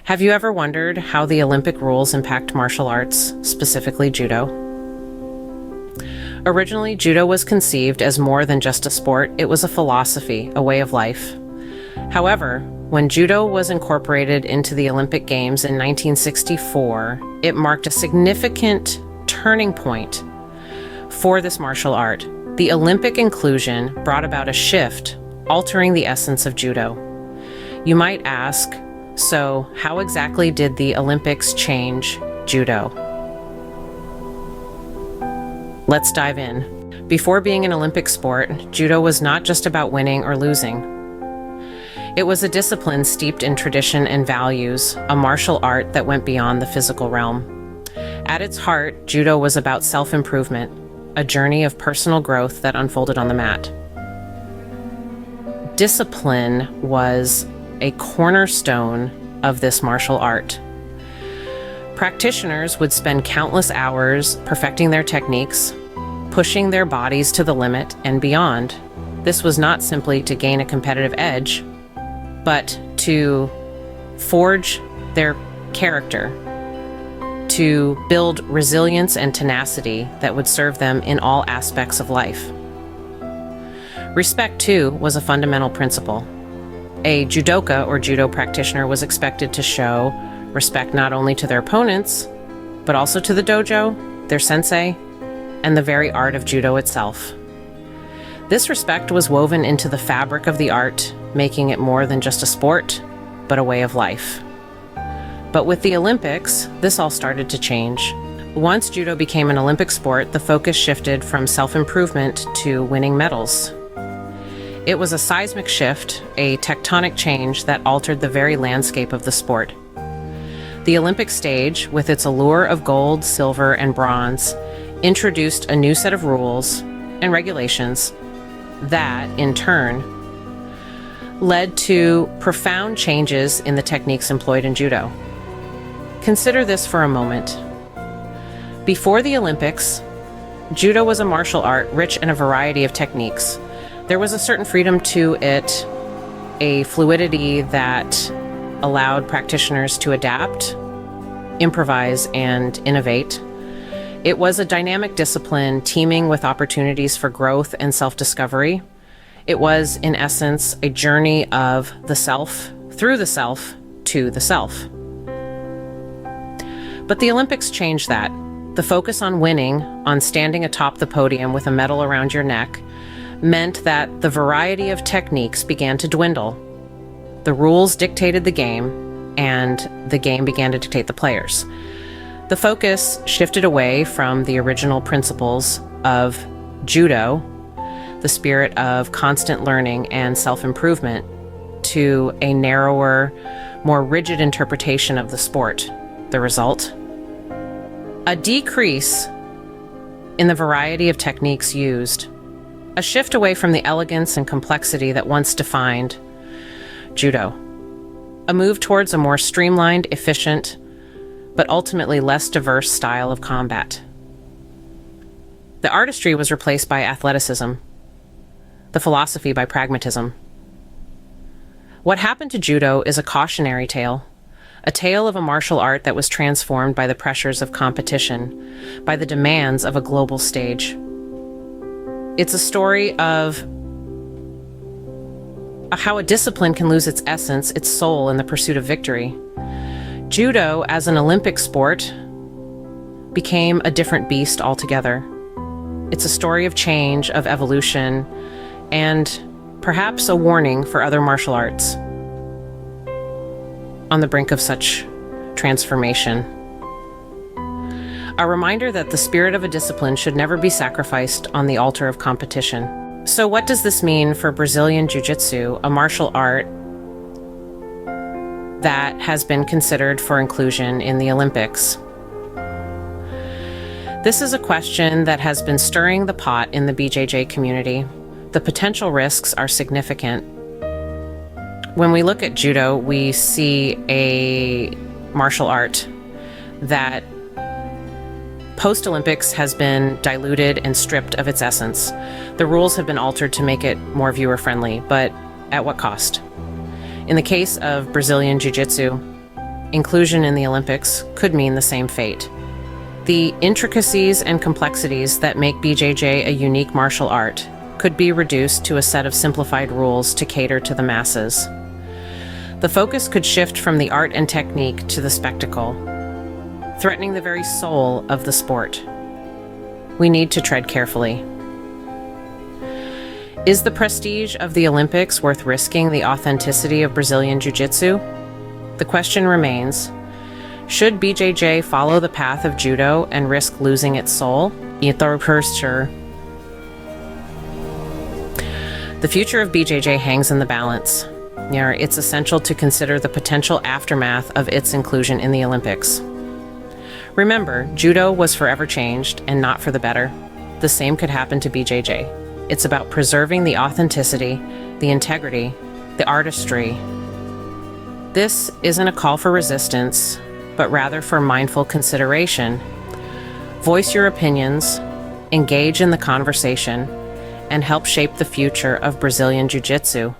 Have you ever wondered how the Olympic rules impact martial arts, specifically judo? Originally, judo was conceived as more than just a sport. It was a philosophy, a way of life. However, when judo was incorporated into the Olympic Games in 1964, it marked a significant turning point for this martial art. The Olympic inclusion brought about a shift, altering the essence of judo. You might ask, so how exactly did the Olympics change judo? Let's dive in. Before being an Olympic sport, judo was not just about winning or losing. It was a discipline steeped in tradition and values, a martial art that went beyond the physical realm. At its heart, judo was about self-improvement, a journey of personal growth that unfolded on the mat. Discipline was a cornerstone of this martial art. Practitioners would spend countless hours perfecting their techniques, pushing their bodies to the limit and beyond. This was not simply to gain a competitive edge, but to forge their character, to build resilience and tenacity that would serve them in all aspects of life. Respect, too, was a fundamental principle. A judoka or judo practitioner was expected to show respect not only to their opponents, but also to the dojo, their sensei, and the very art of judo itself. This respect was woven into the fabric of the art, making it more than just a sport, but a way of life. But with the Olympics, this all started to change. Once judo became an Olympic sport, the focus shifted from self-improvement to winning medals. It was a seismic shift, a tectonic change that altered the very landscape of the sport. The Olympic stage, with its allure of gold, silver, and bronze, introduced a new set of rules and regulations that, in turn, led to profound changes in the techniques employed in judo. Consider this for a moment. Before the Olympics, judo was a martial art rich in a variety of techniques. There was a certain freedom to it, a fluidity that allowed practitioners to adapt, improvise, and innovate. It was a dynamic discipline teeming with opportunities for growth and self-discovery. It was, in essence, a journey of the self, through the self, to the self. But the Olympics changed that. The focus on winning, on standing atop the podium with a medal around your neck, meant that the variety of techniques began to dwindle. The rules dictated the game, and the game began to dictate the players. The focus shifted away from the original principles of judo, the spirit of constant learning and self-improvement, to a narrower, more rigid interpretation of the sport. The result? A decrease in the variety of techniques used. A shift away from the elegance and complexity that once defined judo. A move towards a more streamlined, efficient, but ultimately less diverse style of combat. The artistry was replaced by athleticism, the philosophy by pragmatism. What happened to judo is a cautionary tale, a tale of a martial art that was transformed by the pressures of competition, by the demands of a global stage. It's a story of how a discipline can lose its essence, its soul, in the pursuit of victory. Judo, as an Olympic sport, became a different beast altogether. It's a story of change, of evolution, and perhaps a warning for other martial arts on the brink of such transformation. A reminder that the spirit of a discipline should never be sacrificed on the altar of competition. So what does this mean for Brazilian Jiu-Jitsu, a martial art that has been considered for inclusion in the Olympics? This is a question that has been stirring the pot in the BJJ community. The potential risks are significant. When we look at judo, we see a martial art that post-Olympics has been diluted and stripped of its essence. The rules have been altered to make it more viewer-friendly, but at what cost? In the case of Brazilian Jiu-Jitsu, inclusion in the Olympics could mean the same fate. The intricacies and complexities that make BJJ a unique martial art could be reduced to a set of simplified rules to cater to the masses. The focus could shift from the art and technique to the spectacle, threatening the very soul of the sport. We need to tread carefully. Is the prestige of the Olympics worth risking the authenticity of Brazilian Jiu-Jitsu? The question remains, should BJJ follow the path of Judo and risk losing its soul? The future of BJJ hangs in the balance. It's essential to consider the potential aftermath of its inclusion in the Olympics. Remember, Judo was forever changed and not for the better. The same could happen to BJJ. It's about preserving the authenticity, the integrity, the artistry. This isn't a call for resistance, but rather for mindful consideration. Voice your opinions, engage in the conversation, and help shape the future of Brazilian Jiu-Jitsu.